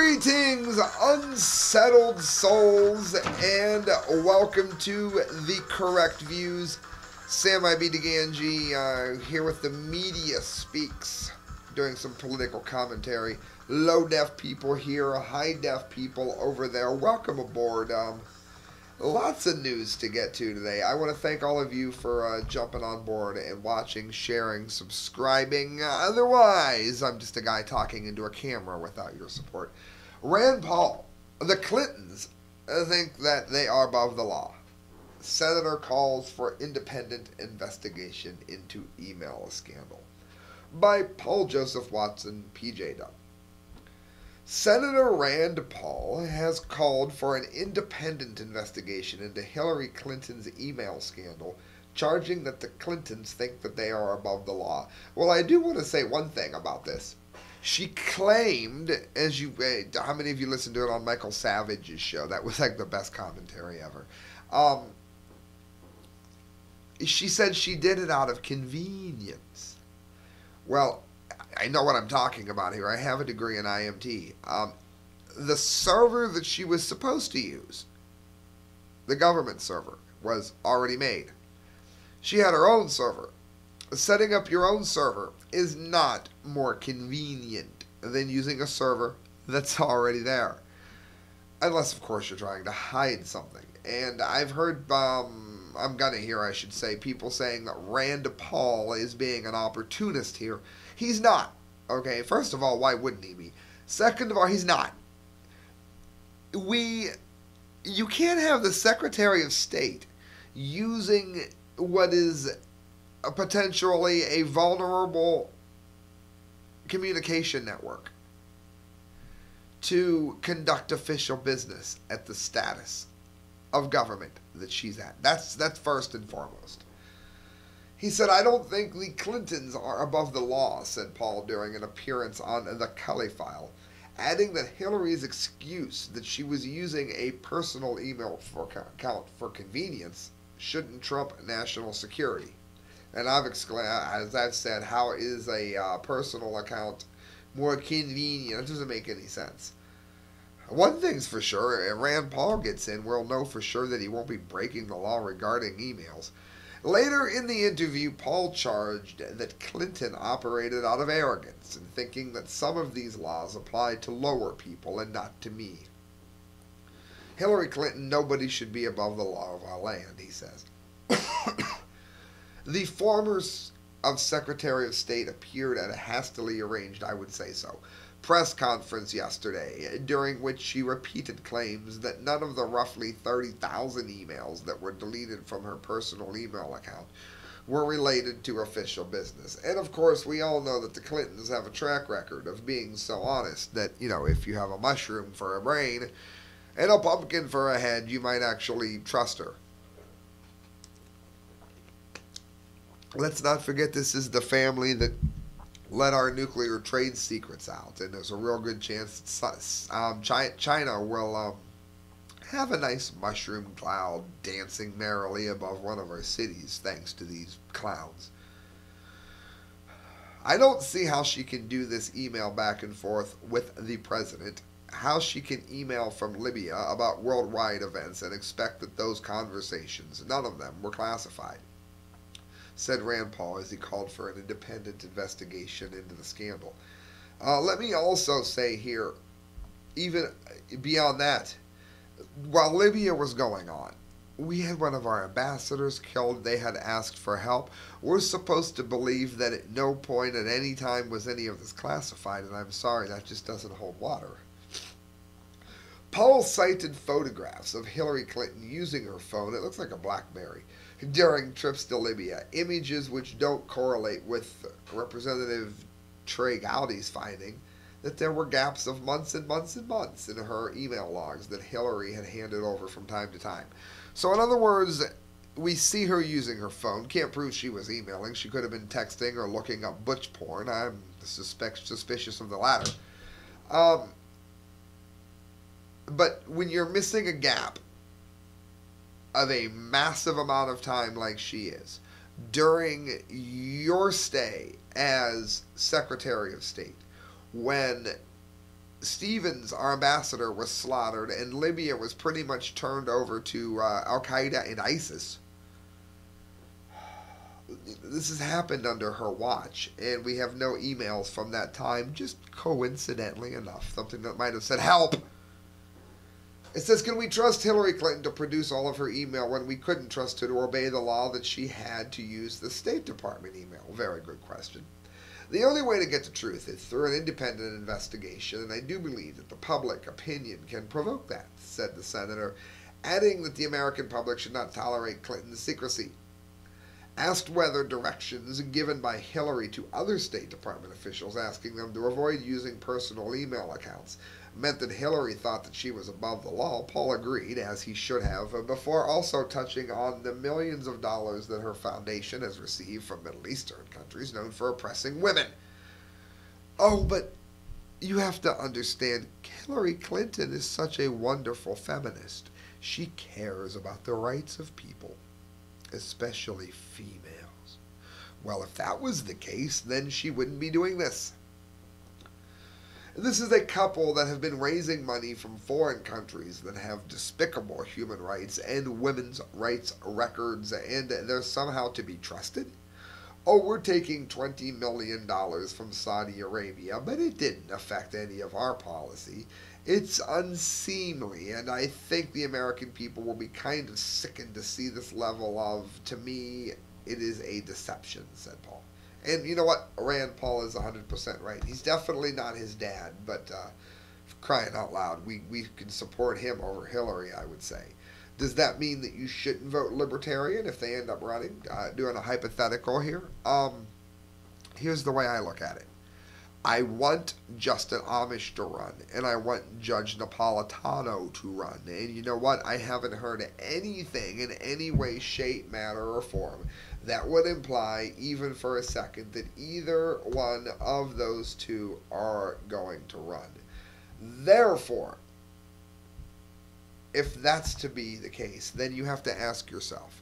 Greetings, unsettled souls, and welcome to The Correct Views. Sam I.B. DeGangi here with the Media Speaks, doing some political commentary. Low-def people here, high-def people over there. Welcome aboard. Lots of news to get to today. I want to thank all of you for jumping on board and watching, sharing, subscribing. Otherwise, I'm just a guy talking into a camera without your support. Rand Paul, the Clintons think that they are above the law. Senator calls for independent investigation into email scandal. By Paul Joseph Watson, PJ Dunn. Senator Rand Paul has called for an independent investigation into Hillary Clinton's email scandal, charging that the Clintons think that they are above the law. Well, I do want to say one thing about this. She claimed, how many of you listened to it on Michael Savage's show? That was like the best commentary ever. She said she did it out of convenience. Well, I know what I'm talking about here. I have a degree in IMT. The server that she was supposed to use, the government server, was already made. She had her own server. Setting up your own server is not more convenient than using a server that's already there. Unless, of course, you're trying to hide something. And I've heard, I'm going to hear, I should say, people saying that Rand Paul is being an opportunist here. He's not. Okay, first of all, why wouldn't he be? Second of all, he's not. You can't have the Secretary of State using what is potentially a vulnerable communication network to conduct official business at the status of government that she's at. That's first and foremost. He said, I don't think the Clintons are above the law, said Paul during an appearance on The Cully File, adding that Hillary's excuse that she was using a personal email account for convenience shouldn't trump national security. And as I've said, how is a personal account more convenient? It doesn't make any sense. One thing's for sure, if Rand Paul gets in, we'll know for sure that he won't be breaking the law regarding emails. Later in the interview, Paul charged that Clinton operated out of arrogance in thinking that some of these laws applied to lower people and not to me. Hillary Clinton, nobody should be above the law of our land, he says. The former Secretary of State appeared at a hastily arranged, I would say so, press conference yesterday, during which she repeated claims that none of the roughly 30,000 emails that were deleted from her personal email account were related to official business. And of course, we all know that the Clintons have a track record of being so honest that, if you have a mushroom for a brain and a pumpkin for a head, you might actually trust her. Let's not forget this is the family that let our nuclear trade secrets out, and there's a real good chance China will have a nice mushroom cloud dancing merrily above one of our cities thanks to these clowns. I don't see how she can do this email back and forth with the president, how she can email from Libya about worldwide events and expect that those conversations, none of them, were classified, said Rand Paul as he called for an independent investigation into the scandal. Let me also say here, even beyond that, while Libya was going on, we had one of our ambassadors killed. They had asked for help. We're supposed to believe that at no point at any time was any of this classified, and I'm sorry, that just doesn't hold water. Paul cited photographs of Hillary Clinton using her phone, it looks like a BlackBerry, during trips to Libya, images which don't correlate with Representative Trey Gowdy's finding that there were gaps of months and months and months in her email logs that Hillary had handed over from time to time. So in other words, we see her using her phone. Can't prove she was emailing. She could have been texting or looking up butch porn. I'm suspicious of the latter. But when you're missing a gap of a massive amount of time like she is during your stay as Secretary of State, when Stevens, our ambassador, was slaughtered, and Libya was pretty much turned over to Al Qaeda and ISIS. This has happened under her watch, and we have no emails from that time, just coincidentally enough. Something that might have said, help! It says, can we trust Hillary Clinton to produce all of her email when we couldn't trust her to obey the law that she had to use the State Department email? Very good question. The only way to get the truth is through an independent investigation, and I do believe that the public opinion can provoke that, said the senator, adding that the American public should not tolerate Clinton's secrecy. Asked whether directions given by Hillary to other State Department officials asking them to avoid using personal email accounts meant that Hillary thought that she was above the law, Paul agreed, as he should have, before also touching on the millions of dollars that her foundation has received from Middle Eastern countries known for oppressing women. Oh, but you have to understand, Hillary Clinton is such a wonderful feminist. She cares about the rights of people, especially females. Well, if that was the case, then she wouldn't be doing this. This is a couple that have been raising money from foreign countries that have despicable human rights and women's rights records, and they're somehow to be trusted? Oh, we're taking $20 million from Saudi Arabia, but it didn't affect any of our policy. It's unseemly, and I think the American people will be kind of sickened to see this level of, to me, it is a deception, said Paul. And you know what? Rand Paul is 100% right. He's definitely not his dad, but crying out loud, we can support him over Hillary, I would say. Does that mean that you shouldn't vote Libertarian if they end up running? Doing a hypothetical here. Here's the way I look at it. I want Justin Amish to run, and I want Judge Napolitano to run. And you know what? I haven't heard anything in any way, shape, manner, or form that would imply, even for a second, that either one of those two are going to run. Therefore, if that's to be the case, then you have to ask yourself,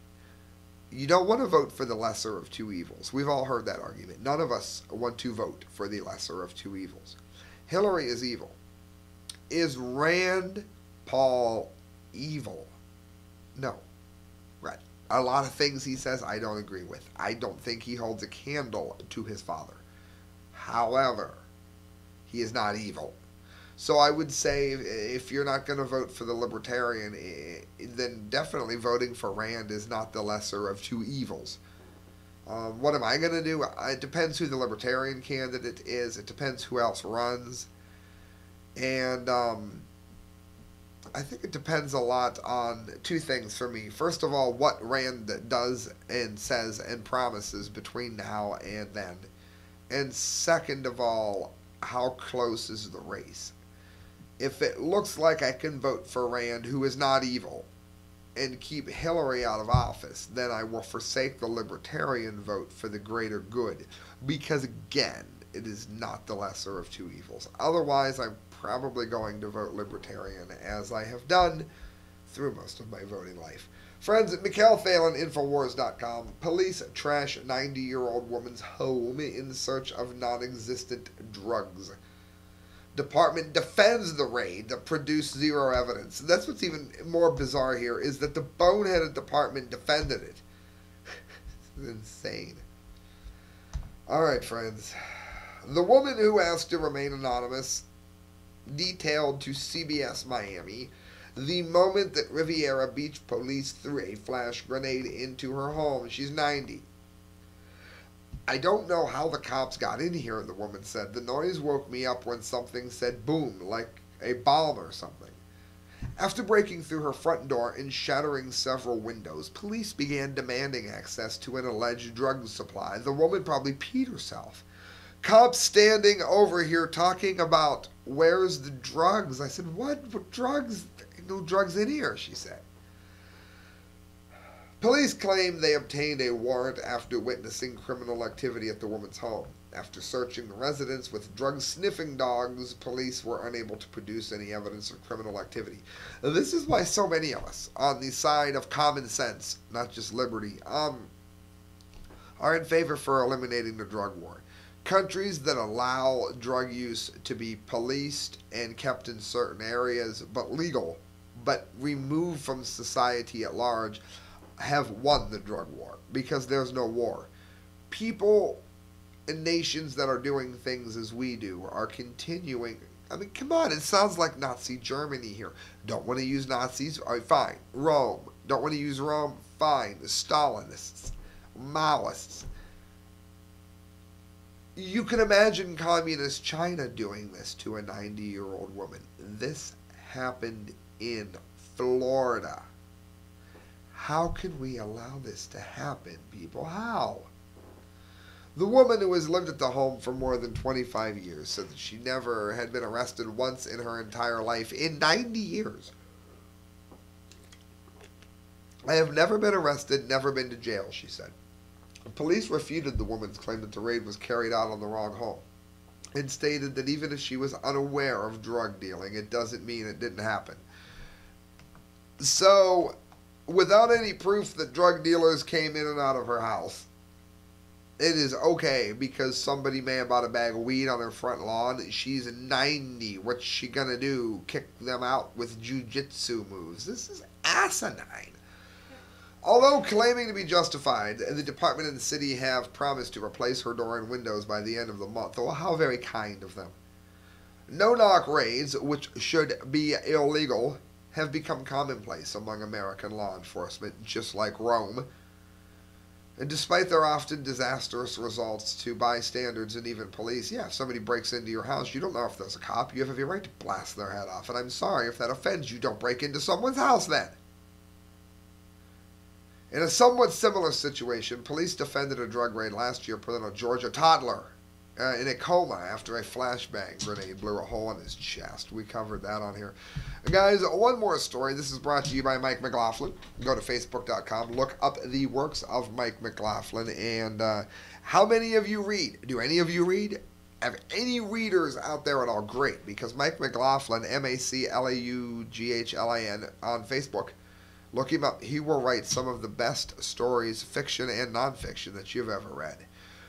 you don't want to vote for the lesser of two evils. We've all heard that argument. None of us want to vote for the lesser of two evils. Hillary is evil. Is Rand Paul evil? No. Right. A lot of things he says I don't agree with. I don't think he holds a candle to his father. However, he is not evil. So I would say if you're not going to vote for the Libertarian, then definitely voting for Rand is not the lesser of two evils. What am I going to do? It depends who the Libertarian candidate is. It depends who else runs. And I think it depends a lot on two things for me. First of all, what Rand does and says and promises between now and then. And second of all, how close is the race? If it looks like I can vote for Rand, who is not evil, and keep Hillary out of office, then I will forsake the Libertarian vote for the greater good. Because again, it is not the lesser of two evils. Otherwise, I'm probably going to vote Libertarian, as I have done through most of my voting life. Friends, at Mikhail Phelan, Infowars.com, police trash 90-year-old woman's home in search of non-existent drugs. Department defends the raid that produced zero evidence. That's what's even more bizarre here, is that the boneheaded department defended it. It's insane. Alright, friends. The woman who asked to remain anonymous detailed to CBS Miami the moment that Riviera Beach police threw a flash grenade into her home. She's 90. I don't know how the cops got in here, the woman said. The noise woke me up when something said boom, like a bomb or something. After breaking through her front door and shattering several windows, police began demanding access to an alleged drug supply. The woman probably peed herself. Cops standing over here talking about, where's the drugs? I said, what drugs? No drugs in here, she said. Police claim they obtained a warrant after witnessing criminal activity at the woman's home. After searching the residence with drug-sniffing dogs, police were unable to produce any evidence of criminal activity. Now, this is why so many of us, on the side of common sense, not just liberty, are in favor for eliminating the drug war. Countries that allow drug use to be policed and kept in certain areas but legal, but removed from society at large, have won the drug war because there's no war. People in nations that are doing things as we do are continuing. I mean, come on, it sounds like Nazi Germany here. Don't want to use Nazis? All right, fine. Rome. Don't want to use Rome? Fine. The Stalinists, Maoists. You can imagine communist China doing this to a 90-year-old woman. This happened in Florida. How can we allow this to happen, people? How? The woman who has lived at the home for more than 25 years said that she never had been arrested once in her entire life in 90 years. I have never been arrested, never been to jail, she said. Police refuted the woman's claim that the raid was carried out on the wrong home and stated that even if she was unaware of drug dealing, it doesn't mean it didn't happen. So, without any proof that drug dealers came in and out of her house, it is okay because somebody may have bought a bag of weed on her front lawn. She's 90. What's she gonna do? Kick them out with jujitsu moves? This is asinine. Although claiming to be justified, the department and the city have promised to replace her door and windows by the end of the month. Oh, how very kind of them. No-knock raids, which should be illegal, have become commonplace among American law enforcement, just like Rome. And despite their often disastrous results to bystanders and even police, yeah, if somebody breaks into your house, you don't know if there's a cop. You have every right to blast their head off. And I'm sorry if that offends you. Don't break into someone's house then. In a somewhat similar situation, police defended a drug raid last year, putting a Georgia toddler in a coma after a flashbang grenade blew a hole in his chest. We covered that on here. Guys, one more story. This is brought to you by Mike McLaughlin. Go to Facebook.com, look up the works of Mike McLaughlin, and how many of you read? Do any of you read? Have any readers out there at all? Great, because Mike McLaughlin, MacLaughlin, on Facebook, look him up. He will write some of the best stories, fiction and nonfiction, that you've ever read.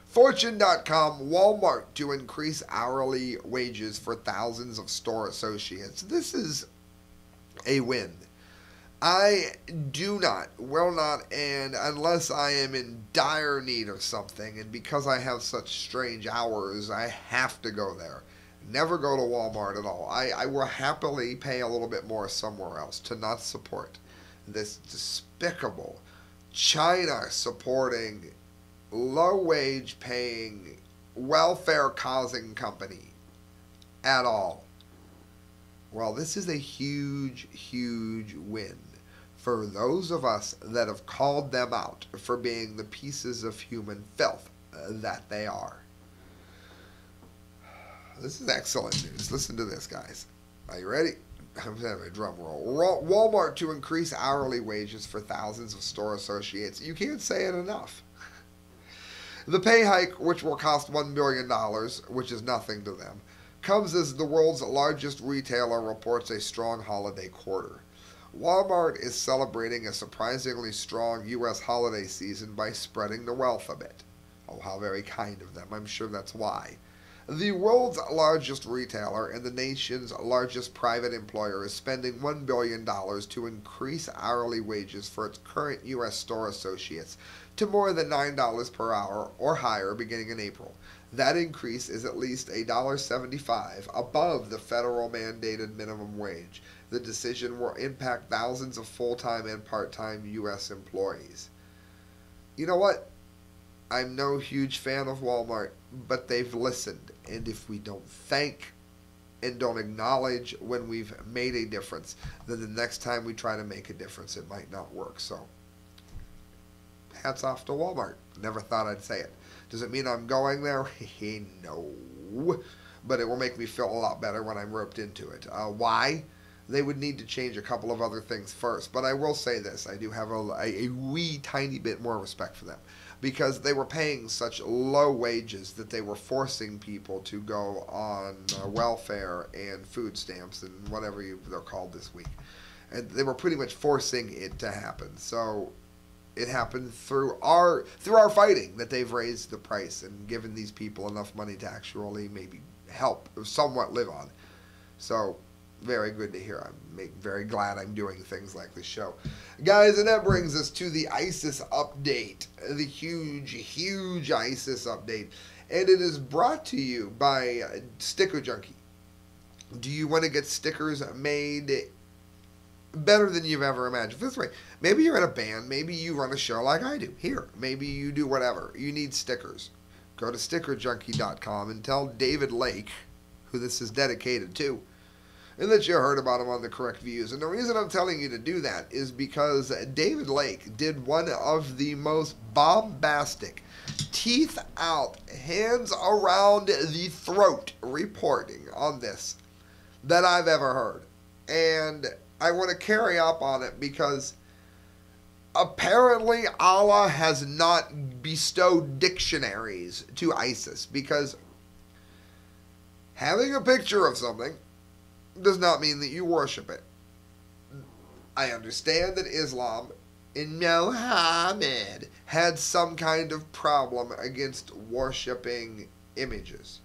Fortune.com, Walmart to increase hourly wages for thousands of store associates. This is a win. I do not, will not, and unless I am in dire need of something, and because I have such strange hours, I have to go there. Never go to Walmart at all. I will happily pay a little bit more somewhere else to not support this despicable China supporting low wage paying welfare causing company at all. Well, this is a huge, huge win for those of us that have called them out for being the pieces of human filth that they are. This is excellent news. Listen to this, guys. Are you ready? I'm having a drum roll. Walmart to increase hourly wages for thousands of store associates. You can't say it enough. The pay hike, which will cost $1 billion, which is nothing to them, comes as the world's largest retailer reports a strong holiday quarter. Walmart is celebrating a surprisingly strong U.S. holiday season by spreading the wealth a bit. Oh, how very kind of them. I'm sure that's why. The world's largest retailer and the nation's largest private employer is spending $1 billion to increase hourly wages for its current U.S. store associates to more than $9 per hour or higher beginning in April. That increase is at least $1.75 above the federal mandated minimum wage. The decision will impact thousands of full-time and part-time U.S. employees. You know what? I'm no huge fan of Walmart, but they've listened. And if we don't thank and don't acknowledge when we've made a difference, then the next time we try to make a difference, it might not work. So, hats off to Walmart. Never thought I'd say it. Does it mean I'm going there? No. But it will make me feel a lot better when I'm roped into it. Why? They would need to change a couple of other things first. But I will say this. I do have a wee tiny bit more respect for them. Because they were paying such low wages that they were forcing people to go on welfare and food stamps and whatever they're called this week. And they were pretty much forcing it to happen. So It happened through our fighting that they've raised the price and given these people enough money to actually maybe help or somewhat live on. So, very good to hear. I'm very glad I'm doing things like this show. Guys, and that brings us to the ISIS update. The huge ISIS update. And it is brought to you by Sticker Junkie. Do you want to get stickers made better than you've ever imagined? This way, maybe you're in a band, maybe you run a show like I do here, maybe you do whatever. You need stickers. Go to stickerjunkie.com and tell David Lake, who this is dedicated to, and that you heard about him on The Correct Views. And the reason I'm telling you to do that is because David Lake did one of the most bombastic, teeth out, hands around the throat reporting on this that I've ever heard. And I want to carry up on it because apparently Allah has not bestowed dictionaries to ISIS, because having a picture of something does not mean that you worship it. I understand that Islam and Mohamid had some kind of problem against worshiping images.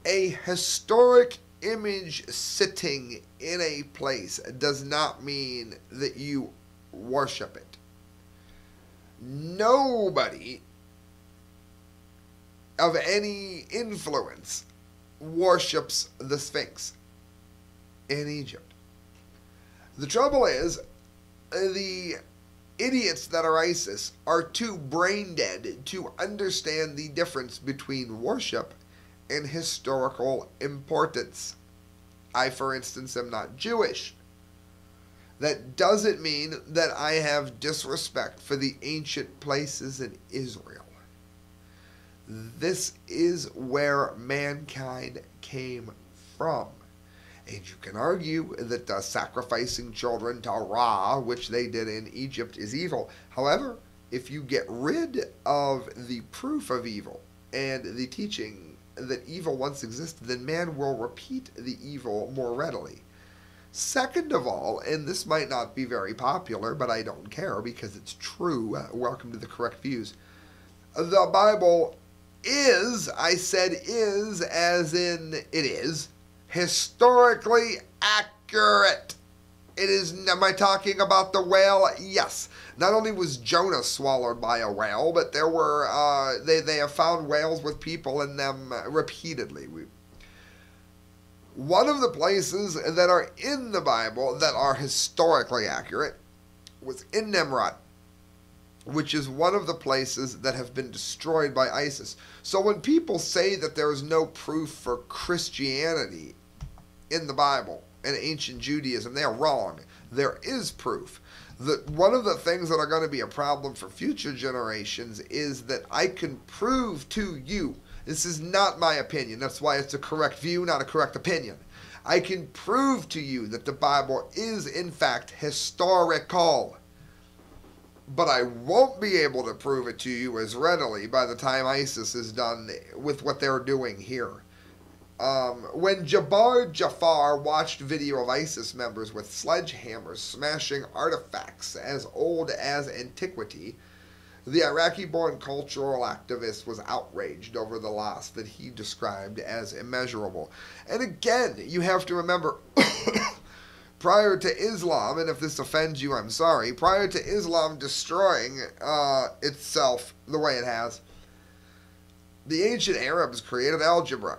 A historic image sitting in a place does not mean that you worship it. Nobody of any influence worships the Sphinx in Egypt. The trouble is, the idiots that are ISIS are too brain dead to understand the difference between worship and historical importance. I, for instance, am not Jewish. That doesn't mean that I have disrespect for the ancient places in Israel. This is where mankind came from. And you can argue that sacrificing children to Ra, which they did in Egypt, is evil. However, if you get rid of the proof of evil and the teaching that evil once existed, then man will repeat the evil more readily. Second of all, and this might not be very popular, but I don't care because it's true. Welcome to The Correct Views. The Bible is, I said is, as in it is, historically accurate. It is, am I talking about the whale? Yes. Not only was Jonah swallowed by a whale, but there were, they have found whales with people in them repeatedly. One of the places that are in the Bible that are historically accurate was in Nimrod, which is one of the places that have been destroyed by ISIS. So when people say that there is no proof for Christianity in the Bible and ancient Judaism, they are wrong. There is proof. One of the things that are going to be a problem for future generations is that I can prove to you, this is not my opinion, that's why it's a correct view, not a correct opinion. I can prove to you that the Bible is in fact historical. But I won't be able to prove it to you as readily by the time ISIS is done with what they're doing here. When Jabbar Jafar watched video of ISIS members with sledgehammers smashing artifacts as old as antiquity, the Iraqi-born cultural activist was outraged over the loss that he described as immeasurable. And again, you have to remember, prior to Islam, and if this offends you, I'm sorry, prior to Islam destroying itself the way it has, the ancient Arabs created algebra.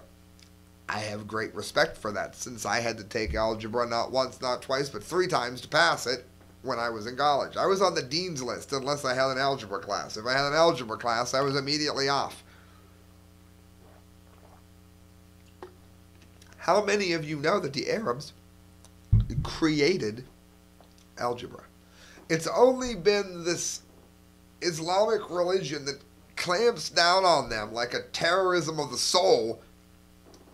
I have great respect for that, since I had to take algebra not once, not twice, but 3 times to pass it when I was in college. I was on the dean's list unless I had an algebra class. If I had an algebra class, I was immediately off. How many of you know that the Arabs created algebra? It's only been this Islamic religion that clamps down on them like a terrorism of the soul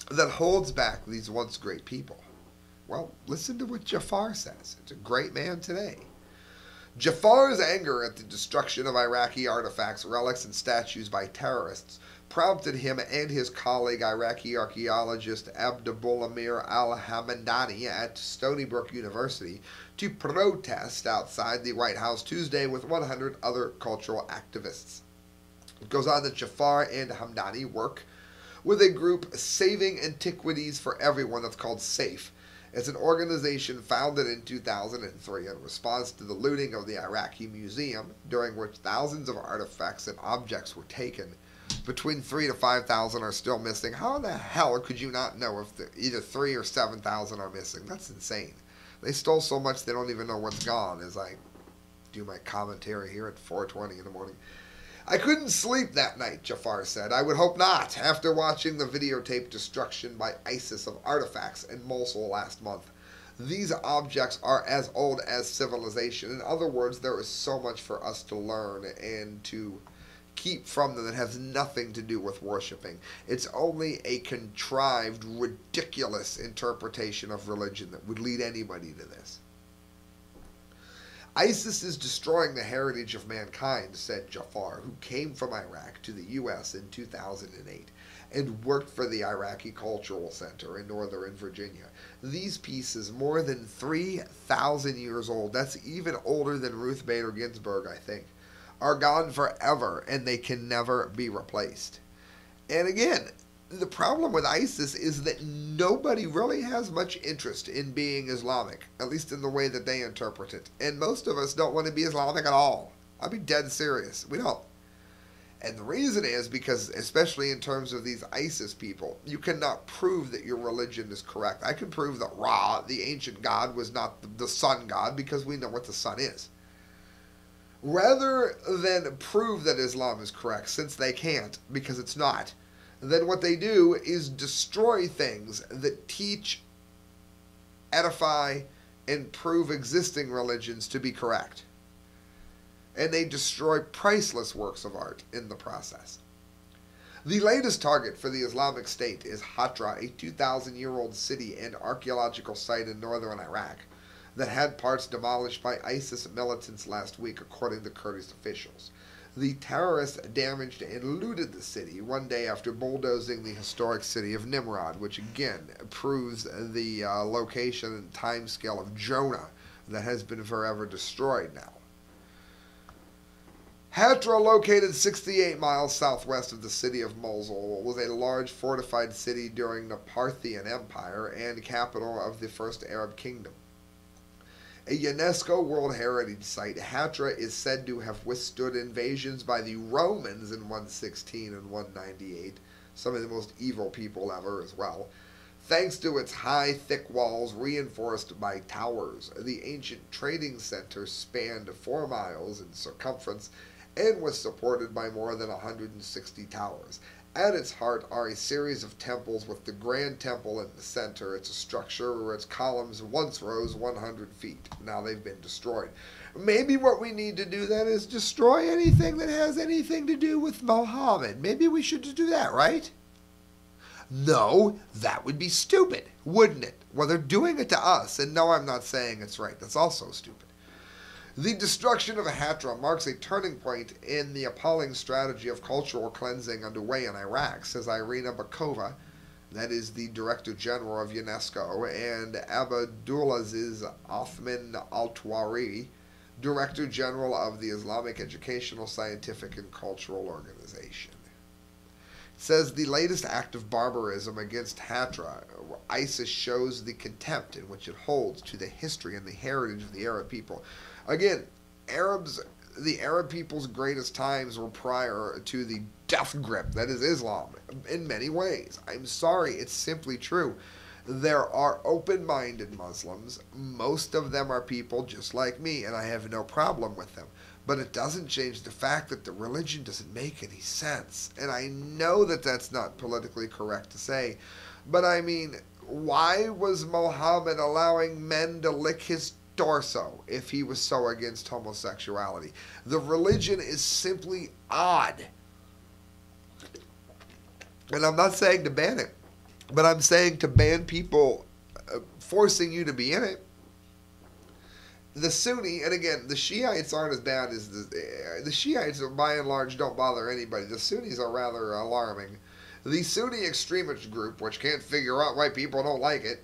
that holds back these once great people. Well, listen to what Jafar says. It's a great man today. Jafar's anger at the destruction of Iraqi artifacts, relics, and statues by terrorists prompted him and his colleague, Iraqi archaeologist Abdullah al-Hamdani at Stony Brook University, to protest outside the White House Tuesday with 100 other cultural activists. It goes on that Jafar and Hamdani work with a group Saving Antiquities for Everyone that's called SAFE. It's an organization founded in 2003 in response to the looting of the Iraqi museum, during which thousands of artifacts and objects were taken. Between 3,000 to 5,000 are still missing. How the hell could you not know if either 3,000 or 7,000 are missing? That's insane. They stole so much they don't even know what's gone, as I do my commentary here at 4:20 in the morning. I couldn't sleep that night, Jafar said. I would hope not, after watching the videotaped destruction by ISIS of artifacts in Mosul last month. These objects are as old as civilization. In other words, there is so much for us to learn and to keep from them that has nothing to do with worshiping. It's only a contrived, ridiculous interpretation of religion that would lead anybody to this. ISIS is destroying the heritage of mankind, said Jafar, who came from Iraq to the U.S. in 2008 and worked for the Iraqi Cultural Center in Northern Virginia. These pieces, more than 3,000 years old, that's even older than Ruth Bader Ginsburg, I think, are gone forever and they can never be replaced. And again, the problem with ISIS is that nobody really has much interest in being Islamic, at least in the way that they interpret it. And most of us don't want to be Islamic at all. I'll be dead serious. We don't. And the reason is because, especially in terms of these ISIS people, you cannot prove that your religion is correct. I can prove that Ra, the ancient god, was not the sun god because we know what the sun is. Rather than prove that Islam is correct, since they can't, because it's not, then what they do is destroy things that teach, edify, and prove existing religions to be correct. And they destroy priceless works of art in the process. The latest target for the Islamic State is Hatra, a 2,000-year-old city and archaeological site in northern Iraq that had parts demolished by ISIS militants last week, according to Kurdish officials. The terrorists damaged and looted the city one day after bulldozing the historic city of Nimrod, which again proves the location and timescale of Jonah that has been forever destroyed now. Hatra, located 68 miles southwest of the city of Mosul, was a large fortified city during the Parthian Empire and capital of the First Arab Kingdom. A UNESCO World Heritage Site, Hatra is said to have withstood invasions by the Romans in 116 and 198, some of the most evil people ever as well, thanks to its high, thick walls reinforced by towers. The ancient trading center spanned 4 miles in circumference and was supported by more than 160 towers. At its heart are a series of temples with the Grand Temple in the center. It's a structure where its columns once rose 100 feet. Now they've been destroyed. Maybe what we need to do then is destroy anything that has anything to do with Mohammed. Maybe we should do that, right? No, that would be stupid, wouldn't it? Well, they're doing it to us, and no, I'm not saying it's right. That's also stupid. The destruction of Hatra marks a turning point in the appalling strategy of cultural cleansing underway in Iraq, says Irina Bakova, that is the Director General of UNESCO, and Abdulaziz Othman Al-Tawari, Director General of the Islamic Educational, Scientific, and Cultural Organization. It says the latest act of barbarism against Hatra, ISIS shows the contempt in which it holds to the history and the heritage of the Arab people. Again, the Arab people's greatest times were prior to the death grip that is Islam, in many ways. I'm sorry, it's simply true. There are open-minded Muslims. Most of them are people just like me, and I have no problem with them. But it doesn't change the fact that the religion doesn't make any sense. And I know that that's not politically correct to say, but I mean, why was Mohammed allowing men to lick his torso if he was so against homosexuality? The religion is simply odd. And I'm not saying to ban it, but I'm saying to ban people forcing you to be in it. The Sunni, and again, the Shiites aren't as bad as the Shiites, by and large, don't bother anybody. The Sunnis are rather alarming. The Sunni extremist group, which can't figure out why people don't like it,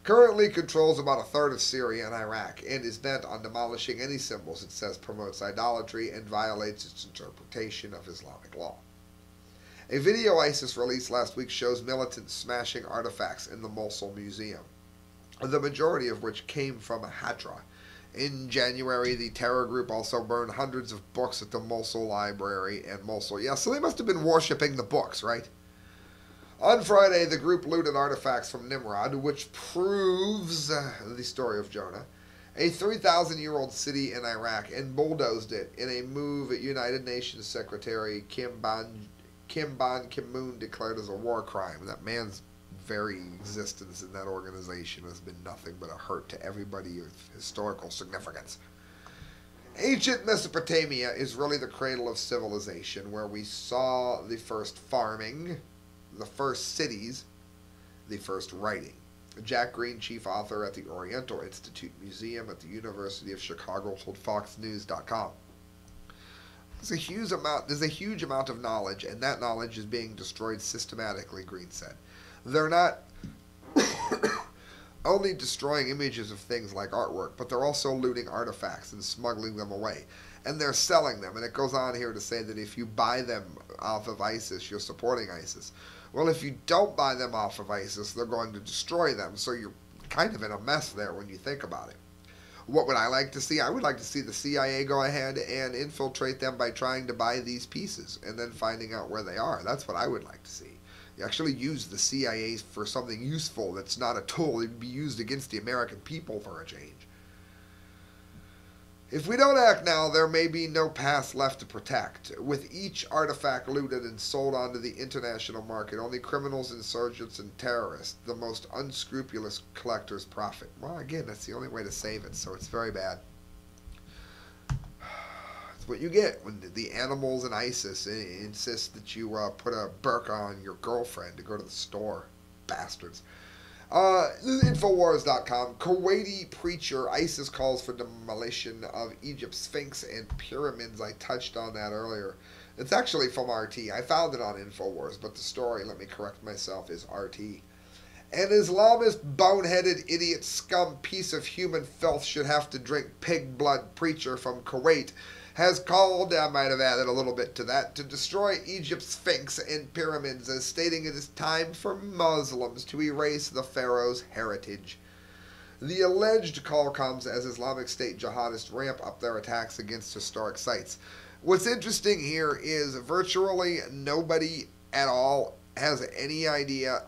currently controls about a third of Syria and Iraq and is bent on demolishing any symbols it says promotes idolatry and violates its interpretation of Islamic law. A video ISIS released last week shows militants smashing artifacts in the Mosul Museum, the majority of which came from Hatra. In January, the terror group also burned hundreds of books at the Mosul Library and Mosul. Yeah, so they must have been worshipping the books, right? On Friday, the group looted artifacts from Nimrod, which proves the story of Jonah, a 3,000-year-old city in Iraq, and bulldozed it in a move United Nations Secretary Kim Ban-Ki-moon declared as a war crime. That man's very existence in that organization has been nothing but a hurt to everybody of historical significance. Ancient Mesopotamia is really the cradle of civilization, where we saw the first farming, the first cities, the first writing. Jack Green, chief author at the Oriental Institute Museum at the University of Chicago, told FoxNews.com. There's a huge amount of knowledge, and that knowledge is being destroyed systematically, Green said. They're not only destroying images of things like artwork, but they're also looting artifacts and smuggling them away. And they're selling them. And it goes on here to say that if you buy them off of ISIS, you're supporting ISIS. Well, if you don't buy them off of ISIS, they're going to destroy them. So you're kind of in a mess there when you think about it. What would I like to see? I would like to see the CIA go ahead and infiltrate them by trying to buy these pieces and then finding out where they are. That's what I would like to see. You actually use the CIA for something useful that's not a tool. It would be used against the American people for a change. If we don't act now, there may be no past left to protect. With each artifact looted and sold onto the international market, only criminals, insurgents, and terrorists, the most unscrupulous collectors, profit. Well, again, that's the only way to save it, so it's very bad. It's what you get when the animals in ISIS insist that you put a burqa on your girlfriend to go to the store. Bastards. Infowars.com. Kuwaiti preacher, ISIS calls for demolition of Egypt's Sphinx and pyramids. I touched on that earlier. It's actually from RT. I found it on Infowars, but the story, let me correct myself, is RT. An Islamist, boneheaded, idiot, scum, piece of human filth should have to drink pig blood preacher from Kuwait has called, I might have added a little bit to that, to destroy Egypt's Sphinx and pyramids, as stating it is time for Muslims to erase the pharaoh's heritage. The alleged call comes as Islamic State jihadists ramp up their attacks against historic sites. What's interesting here is virtually nobody at all has any idea.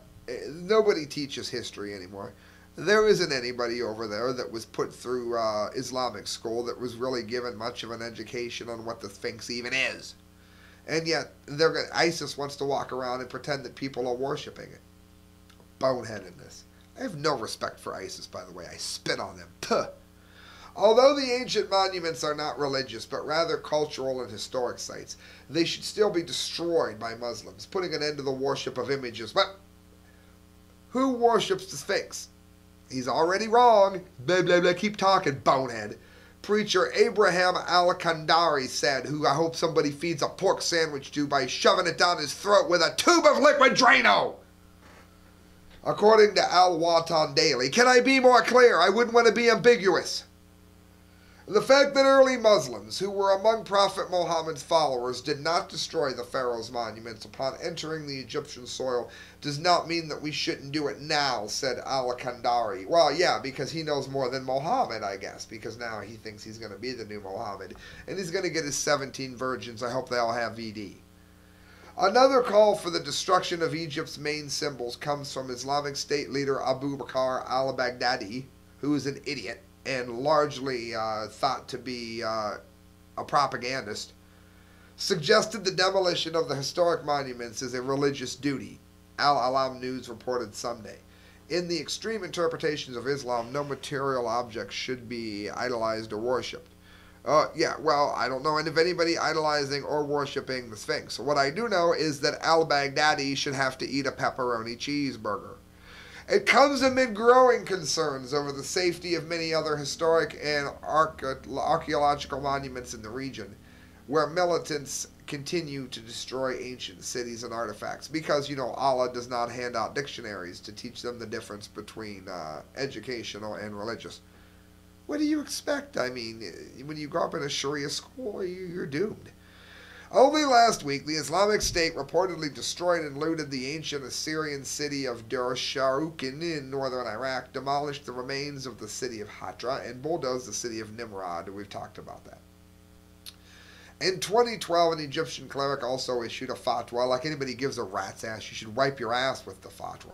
Nobody teaches history anymore. There isn't anybody over there that was put through Islamic school that was really given much of an education on what the Sphinx even is. And yet, ISIS wants to walk around and pretend that people are worshipping it. Boneheadedness. I have no respect for ISIS, by the way. I spit on them. Puh. Although the ancient monuments are not religious, but rather cultural and historic sites, they should still be destroyed by Muslims, putting an end to the worship of images. But who worships the Sphinx? He's already wrong. Blah, blah, blah. Keep talking, bonehead. Preacher Abraham Al-Kandari said, who I hope somebody feeds a pork sandwich to by shoving it down his throat with a tube of liquid Drano. According to Al-Watan Daily. Can I be more clear? I wouldn't want to be ambiguous. The fact that early Muslims, who were among Prophet Mohammed's followers, did not destroy the pharaoh's monuments upon entering the Egyptian soil does not mean that we shouldn't do it now, said Al-Kandari. Well, yeah, because he knows more than Mohammed, I guess, because now he thinks he's going to be the new Mohammed, and he's going to get his 17 virgins. I hope they all have VD. Another call for the destruction of Egypt's main symbols comes from Islamic State leader Abu Bakr al-Baghdadi, who is an idiot and largely thought to be a propagandist, suggested the demolition of the historic monuments is a religious duty, Al-Alam News reported Sunday. In the extreme interpretations of Islam, no material objects should be idolized or worshipped. Yeah, well, I don't know of anybody idolizing or worshipping the Sphinx. What I do know is that al-Baghdadi should have to eat a pepperoni cheeseburger. It comes amid growing concerns over the safety of many other historic and archaeological monuments in the region, where militants continue to destroy ancient cities and artifacts. Because, Allah does not hand out dictionaries to teach them the difference between educational and religious. What do you expect? I mean, when you grow up in a Sharia school, you're doomed. Only last week, the Islamic State reportedly destroyed and looted the ancient Assyrian city of Dur-Sharukin in northern Iraq, demolished the remains of the city of Hatra, and bulldozed the city of Nimrod. We've talked about that. In 2012, an Egyptian cleric also issued a fatwa. Like anybody gives a rat's ass, you should wipe your ass with the fatwa.